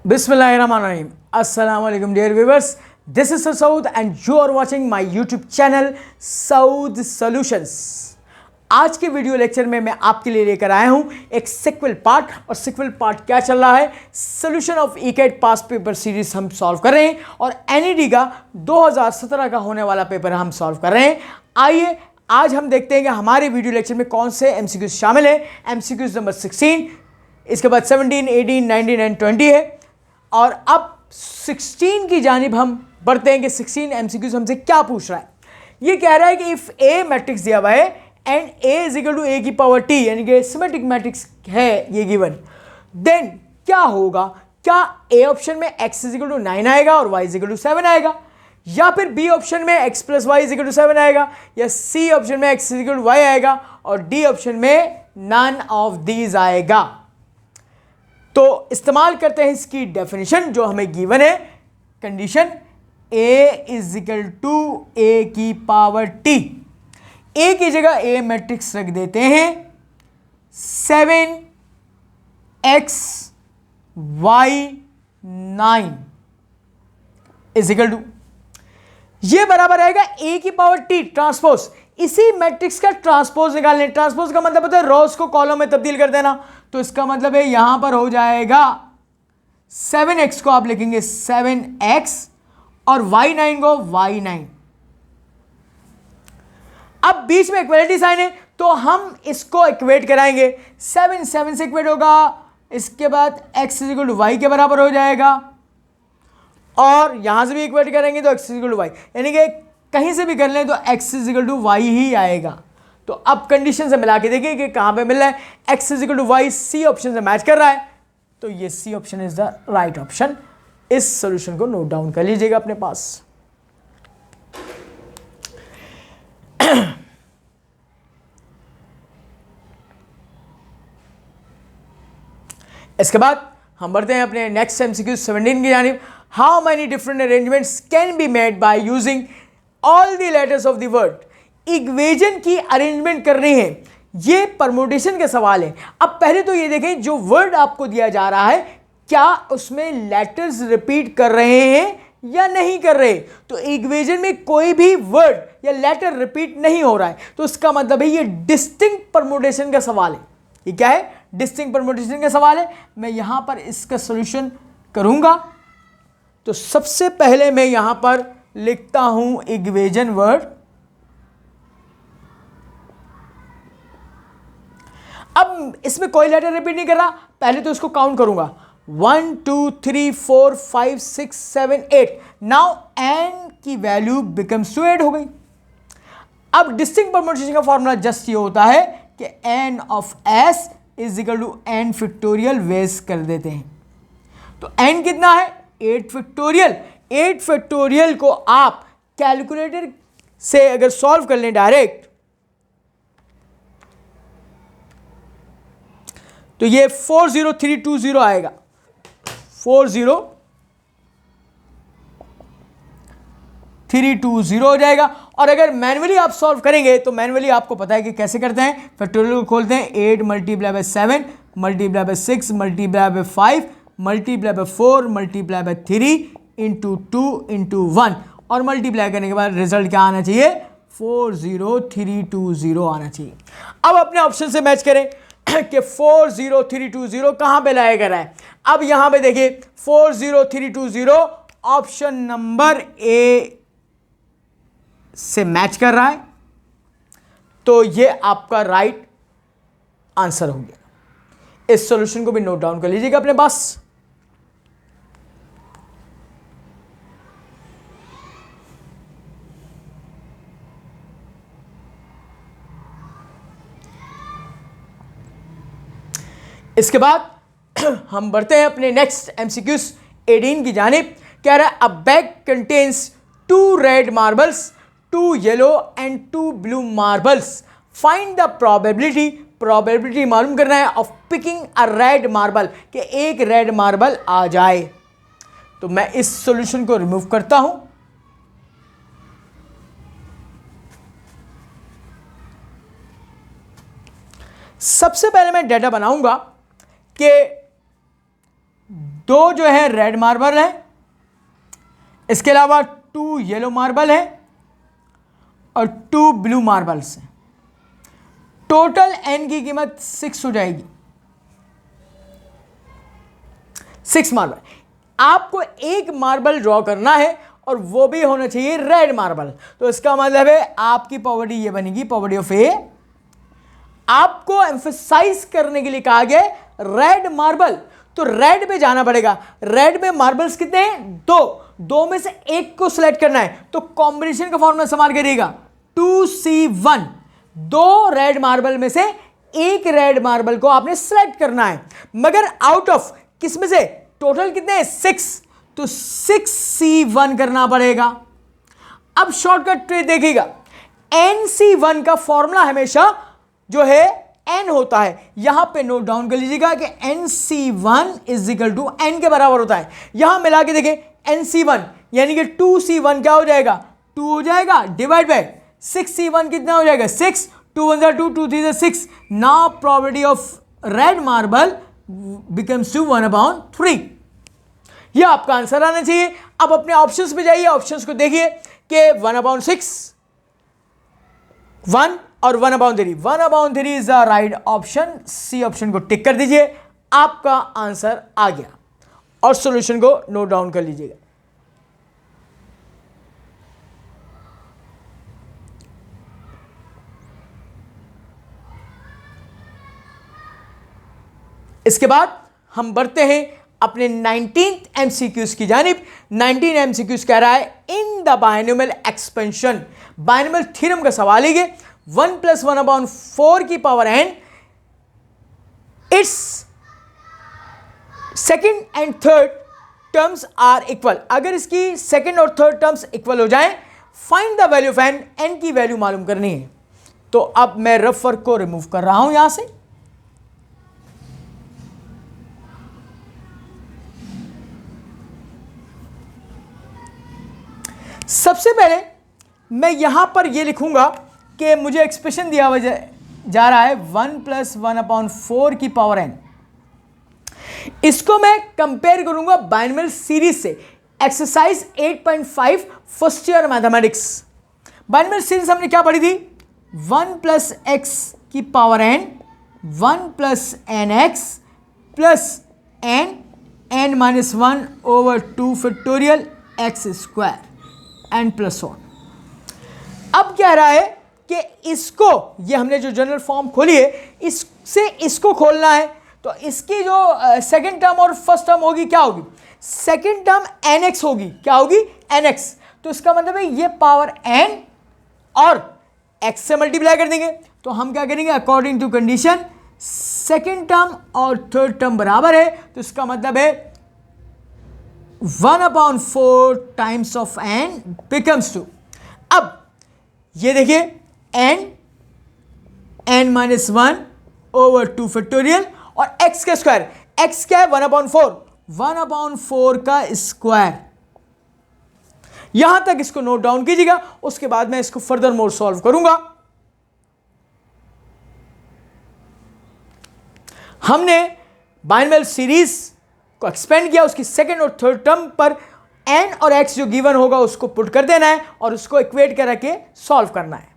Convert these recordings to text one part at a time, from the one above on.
Bismillahirrahmanirrahim. Assalamualaikum dear viewers. This is Sir Saud and you are watching my YouTube channel Saud Solutions. आज के video lecture में मैं आपके लिए लेकर आया हूं एक सिक्वल पार्ट। और सिक्वल पार्ट क्या चल रहा है, सोल्यूशन ऑफ ईकेट पास पेपर सीरीज हम सॉल्व कर रहे हैं और एनईडी का 2017 का होने वाला पेपर हम सॉल्व कर रहे हैं। आइए आज हम देखते हैं कि हमारे वीडियो लेक्चर में कौन से एमसीक्यूज शामिल है। एमसीक्यूज नंबर 16, इसके बाद 17, 18, 19 एंड 20 है। और अब 16 की जानिब हम बढ़ते हैं कि 16 एमसीक्यूज हमसे क्या पूछ रहा है। ये कह रहा है कि इफ ए मैट्रिक्स दिया हुआ है and A is equal to A की पावर टी, यानी कि सिमेट्रिक मैट्रिक्स है ये गिवन, देन क्या होगा। क्या ए ऑप्शन में x इज इक्वल टू 9 आएगा और y इज इक्वल टू 7 आएगा, या फिर बी ऑप्शन में x plus y is equal to 7 आएगा, या सी ऑप्शन में x is equal to y आएगा और डी ऑप्शन में नन ऑफ दीज आएगा। तो इस्तेमाल करते हैं इसकी डेफिनेशन जो हमें गिवन है। Condition a is equal to A की पावर टी, ए की जगह ए मैट्रिक्स रख देते हैं 7x y 9 is equal to, ये बराबर आएगा ए की पावर टी ट्रांसपोज। इसी मैट्रिक्स का ट्रांसपोज निकालने, ट्रांसपोज का मतलब होता है रोज को कॉलम में तब्दील कर देना। तो इसका मतलब है यहां पर हो जाएगा 7x को आप लिखेंगे 7x और y9 को y9। अब बीच में इक्वलिटी साइन है तो हम इसको इक्वेट कराएंगे। 7 7 से इक्वेट होगा, इसके बाद x is equal to y के बराबर हो जाएगा और यहां से भी इक्वेट करेंगे तो x is equal to y, यानी कि कहीं से भी कर लें तो x is equal to y ही आएगा। तो अब कंडीशन से मिला के देखिए कि कहां पे मिल रहा है। x is equal to y C option से मैच कर रहा है, तो ये C option is the right option. इस सॉल्यूशन को नोट डाउन कर लीजिएगा अपने पास। इसके बाद हम बढ़ते हैं अपने नेक्स्ट एमसीक्यू 17 की जानिब। How many different arrangements can be made by using all the letters of the word. Equation की अरेंजमेंट करनी है, ये परमुटेशन का सवाल है। अब पहले तो ये देखें जो वर्ड आपको दिया जा रहा है क्या उसमें लेटर्स रिपीट कर रहे हैं या नहीं कर रहे। तो इक्वेशन में कोई भी वर्ड या लेटर रिपीट नहीं हो रहा है, तो इसका मतलब है ये डिस्टिंक्ट परमुटेशन का सवाल है। ये क्या है, डिस्टिंक्ट परमुटेशन का सवाल है। मैं यहां पर इसका सॉल्यूशन करूंगा। तो सबसे पहले मैं यहां पर लिखता हूं इक्वेशन वर्ड। अब इसमें कोई लेटर रिपीट नहीं कर रहा, पहले तो इसको काउंट करूंगा 1 2 3 4 5 6 7 8। नाउ n की वैल्यू बिकम्स टू 8 हो गई। अब डिस्टिंक्ट परमुटेशन का फॉर्मूला जस्ट ये होता है कि n of s is equal to n factorial वेस कर देते हैं। तो n कितना है 8 फैक्टोरियल। 8 फैक्टोरियल को आप कैलकुलेटर से अगर सॉल्व कर लें डायरेक्ट, तो ये 40320 आएगा। 40320 हो जाएगा। और अगर मैन्युअली आप सॉल्व करेंगे तो मैन्युअली आपको पता है कि कैसे करते हैं। फैक्टोरियल को खोलते हैं 8 multiply by 7 multiply by 6 multiply by 5 multiply by 4 multiply by 3 into 2 into 1 और मल्टीप्लाई करने के बाद रिजल्ट क्या आना चाहिए 40320 आना चाहिए। अब अपने ऑप्शन से मैच करें कि 40320 कहां पे लाया गया है। अब यहां पे देखिए 40320 ऑप्शन नंबर ए से मैच कर रहा है, तो ये आपका राइट आंसर हो गया। इस सॉल्यूशन को भी नोट डाउन कर लीजिएगा अपने पास। इसके बाद हम बढ़ते हैं अपने नेक्स्ट एमसीक्यूज 18 की जानिब। कह रहा है अ bag contains 2 red marbles, 2 yellow and 2 blue marbles. Find the probability, probability मालूम करना है of picking a red marble, कि एक रेड मार्बल आ जाए। तो मैं इस सॉल्यूशन को रिमूव करता हूं। सबसे पहले मैं डाटा बनाऊंगा कि 2 जो है रेड मार्बल है, इसके अलावा 2 येलो मार्बल है और 2 ब्लू मार्बल्स हैं। टोटल n की कीमत 6 हो जाएगी। 6 मार्बल। आपको एक मार्बल ड्रॉ करना है और वो भी होना चाहिए रेड मार्बल। तो इसका मतलब है आपकी प्रॉपर्टी ये बनेगी, प्रॉपर्टी ऑफ ए। आपको एम्फसाइज करने के लिए कहा गया रेड मार्बल, तो रेड पे जाना पड़ेगा। रेड में मार्बल्स कितने हैं? 2 में से एक को सिलेक्ट करना है, तो कॉम्बिनेशन का फॉर्मूला इस्तेमाल करिएगा 2C1। 2 रेड मार्बल में से एक रेड मार्बल को आपने सिलेक्ट करना है, मगर आउट ऑफ किस में से? टोटल कितने हैं? 6, तो 6C1 करना पड़ेगा। अब शॉर्टकट ट्रिक देखिएगा, NC1 का फॉर्मूला हमेशा जो है n होता है। यहां पे नोट डाउन कर लीजिएगा कि NC1 is equal to n के बराबर होता है। यहां मिला के देखें NC1 यानी कि 2C1 क्या हो जाएगा? 2 हो जाएगा, डिवाइड बाय 6C1 कितना हो जाएगा? 6, 2 1 2, 2 3 6। Now probability of red marble becomes to 1/3। यह आपका आंसर आना चाहिए। अब अपने ऑप्शंस पे जाइए, ऑप्शंस को देखिए कि 1/6, 1 और 1/3। 1/3 is the right option. C option को टिक कर दीजिए, आपका आंसर आ गया। और सॉल्यूशन को नोट डाउन कर लीजिएगा। इसके बाद हम बढ़ते हैं अपने 19th MCQs की जानिब। 19 MCQs कह रहा है in the binomial expansion. Binomial theorem का सवाल है कि 1 + 1/4 की power n, its second and third terms are equal. अगर इसकी सेकेंड और थर्ड टर्म्स इक्वल हो जाएं, find the value of n की वैल्यू मालूम करनी है। तो अब मैं रफ वर्क को रिमूव कर रहा हूं यहां से। सबसे पहले मैं यहां पर यह लिखूंगा कि मुझे एक्सप्रेशन दिया हुआ जा रहा है 1 + 1/4 की पावर n। इसको मैं कंपेयर करूंगा बायनोमियल सीरीज से। Exercise 8.5 first year mathematics. Binomial series हमने क्या पढ़ी थी? 1 + x की power n, 1 + nx plus n -1/2 factorial x² n + 1। अब क्या रहा है कि इसको, ये हमने जो जनरल फॉर्म खोली है, इससे इसको खोलना है। तो इसकी जो सेकंड टर्म और फर्स्ट टर्म होगी क्या होगी? सेकंड टर्म nx होगी। क्या होगी? nx। तो इसका मतलब है ये पावर n और x से मल्टीप्लाई कर देंगे। तो हम क्या करेंगे? According to condition second term और थर्ड टर्म बराबर है, तो इसका मतलब है 1/4 टाइम्स ऑफ n बिकम्स 2। अब ये देखिए n -1/2 फैक्टोरियल और x का स्क्वायर। x क्या है? 1/4, 1/4 का स्क्वायर। यहां तक इसको नोट डाउन कीजिएगा, उसके बाद मैं इसको फर्दर मोर सॉल्व करूंगा। हमने बायनोमियल सीरीज को एक्सपेंड किया, उसकी सेकंड और थर्ड टर्म पर n और x जो गिवन होगा उसको पुट कर देना है और उसको इक्वेट करके सॉल्व करना है।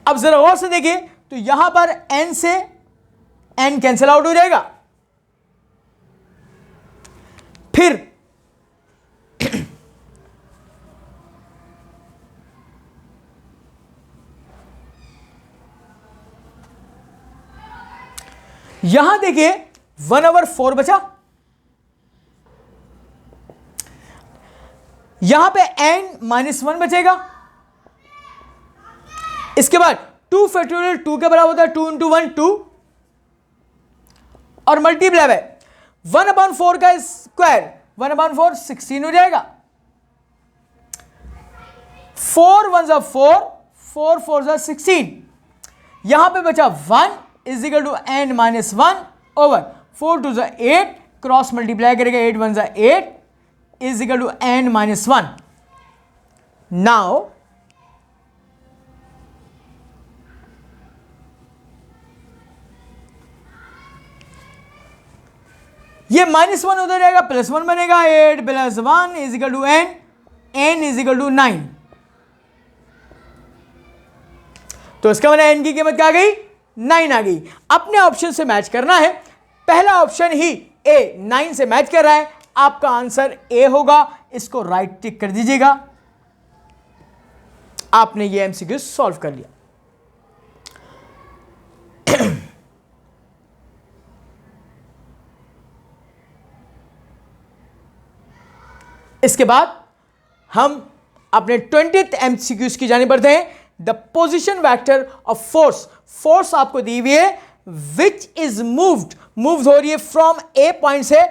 अब जरा और से देखिए, तो यहां पर n से n कैंसिल आउट हो जाएगा। फिर यहां देखिए 1/4 बचा। यहां पे n -1 बचेगा। इसके बाद 2 फैक्टोरियल 2 के बराबर होता है, 2 × 1 2 और मल्टीप्लाई है 1/4 का स्क्वायर, 1/4 16 हो जाएगा। 4 1 4, 4 4 16। यहां पे बचा 1 = n -1 ओवर 4 2 8, क्रॉस मल्टीप्लाई करेगा 8 1 8 = n -1। नाउ ये -1 उधर जाएगा, +1 बनेगा, 8 + 1 = n, n = 9। तो इसका मतलब n की कीमत क्या आ गई, 9 आ गई। अपने ऑप्शन से मैच करना है, पहला ऑप्शन ही ए 9 से मैच कर रहा है, आपका आंसर ए होगा। इसको राइट टिक कर दीजिएगा, आपने ये एमसीक्यू सॉल्व कर लिया। इसके बाद हम अपने 20th एमसीक्यूज की जाने बढ़ते हैं। The position vector of force, force आपको दी हुई है विच इज मूव्ड हो रही है फ्रॉम ए पॉइंट से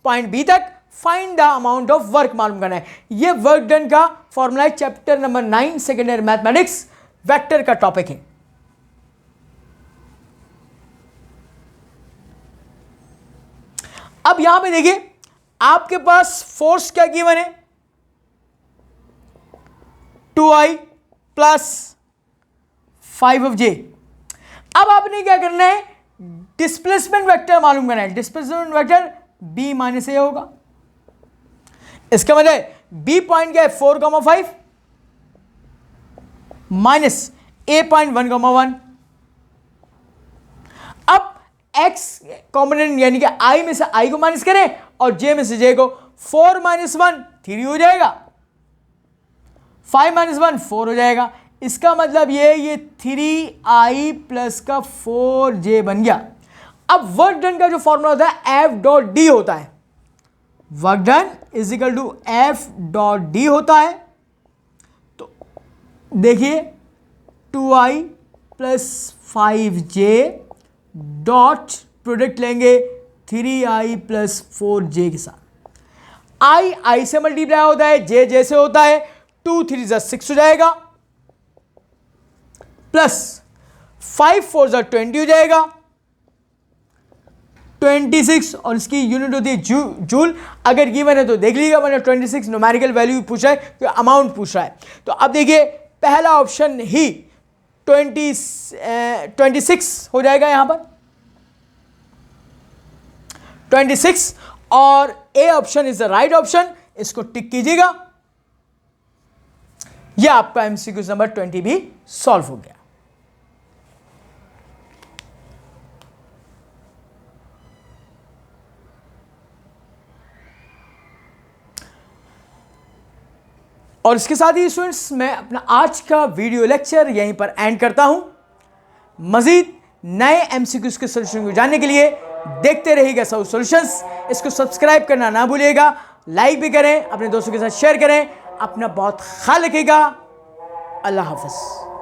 पॉइंट बी तक, find the amount of work मालूम करना है। ये वर्क डन का फॉर्मूला है, chapter number 9 second year mathematics, vector का टॉपिक है। अब यहां पे देखिए आपके पास फोर्स क्या गिवन है, 2i + 5j। अब आपने क्या करना है, डिस्प्लेसमेंट वेक्टर मालूम करना है। डिस्प्लेसमेंट वेक्टर b - a होगा। इसका मतलब b पॉइंट क्या है, 4,5 माइनस a पॉइंट 1,1। अब x कॉम्पोनेंट यानी कि i में से i को माइनस करें और j में से j को, 4 - 1 3 हो जाएगा, 5 - 1 4 हो जाएगा। इसका मतलब ये 3i + का 4j बन गया। अब वर्क डन का जो फॉर्मूला होता है F.D होता है, वर्क डन = F.D होता है। तो देखिए 2i + 5j डॉट प्रोडक्ट लेंगे 3i + 4j के साथ। i से मल्टीप्लाई होता है, j से होता है, 2 3 = 6 हो जाएगा, प्लस 5 4 = 20 हो जाएगा, 26 और इसकी यूनिट होती है जूल। अगर गिवन है तो देख लीजिएगा, वरना 26 न्यूमेरिकल वैल्यू पूछा है, तो अमाउंट पूछ रहा है। तो अब देखिए पहला ऑप्शन ही 26 हो जाएगा, यहां पर 26, और A option is the right option, इसको टिक कीजिएगा। यह आपका एमसीक्यू नंबर 20 भी सॉल्व हो गया। और इसके साथ ही स्टूडेंट्स मैं अपना आज का वीडियो लेक्चर यहीं पर एंड करता हूं। मजीद नए एमसीक्यूज के सोल्यूशन को जानने के लिए देखते रहिएगा साउथ सॉल्यूशंस। इसको सब्सक्राइब करना ना भूलिएगा, लाइक भी करें, अपने दोस्तों के साथ शेयर करें। अपना बहुत ख्याल रखिएगा। अल्लाह हाफ़िज़।